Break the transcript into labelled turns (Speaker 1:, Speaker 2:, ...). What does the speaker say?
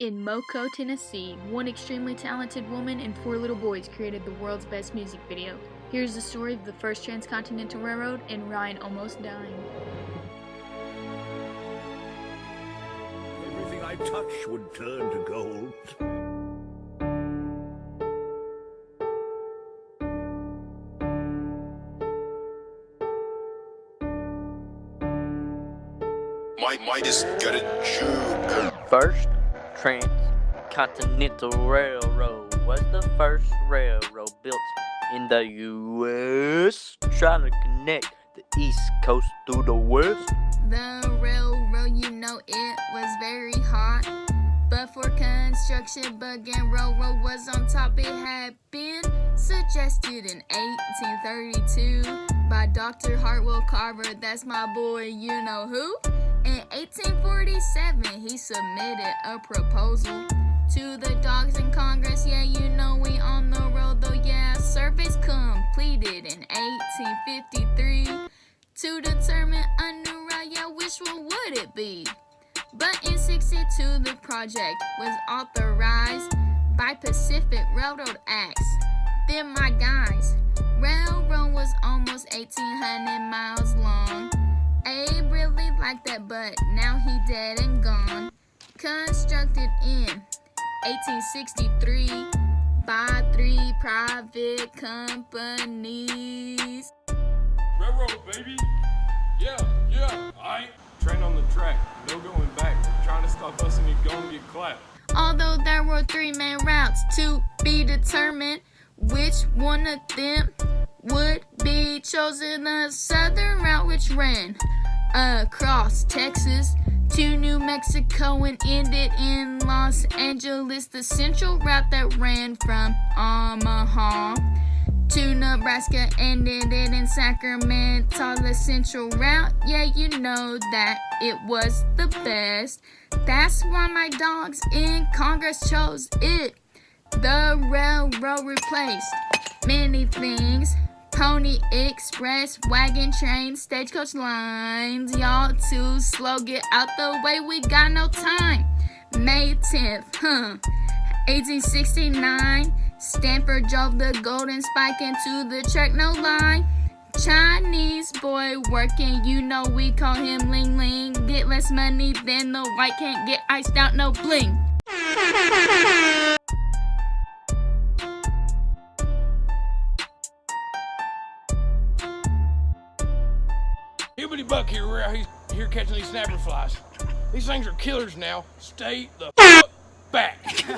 Speaker 1: In Moco, Tennessee, one extremely talented woman and 4 little boys created the world's best music video. Here's the story of the first Transcontinental Railroad and Ryan almost dying.
Speaker 2: Everything I touch would turn to gold.
Speaker 3: Mike is got a Jew.
Speaker 4: First Transcontinental Railroad was the first railroad built in the U.S. trying to connect the East Coast through the West.
Speaker 5: The railroad, you know it was very hot, but for construction, Buggin Railroad was on top. It had been suggested in 1832 by Dr. Hartwell Carver, that's my boy, you know who? In 1847, he submitted a proposal to the dogs in Congress. Yeah, you know we on the road though, yeah. Service completed in 1853 to determine a new route, yeah, which one would it be? But in 62, the project was authorized by Pacific Railroad Acts. Then my guys, railroad was almost 1,800 miles long. Abe really liked that, but now he dead and gone. Constructed in 1863 by 3 private companies.
Speaker 6: Railroad, baby. Yeah. Aight. Train on the track. No going back. Trying to stop us and you're gonna get clapped.
Speaker 5: Although there were 3 main routes to be determined, which one of them would be chosen. The southern route, which ran across Texas to New Mexico and ended in Los Angeles. The central route that ran from Omaha to Nebraska ended it in Sacramento. The central route, yeah, you know that it was the best. That's why my dogs in Congress chose it. The railroad replaced many things: Pony Express, wagon train, stagecoach lines. Y'all too slow, get out the way, we got no time. May 10th, 1869, Stanford drove the Golden Spike into the track, no lie. Chinese boy working, you know we call him Ling Ling. Get less money than the white, can't get iced out, no bling.
Speaker 6: Hibbity Buck here, we're out here catching these snapper flies. These things are killers now. Stay the fuck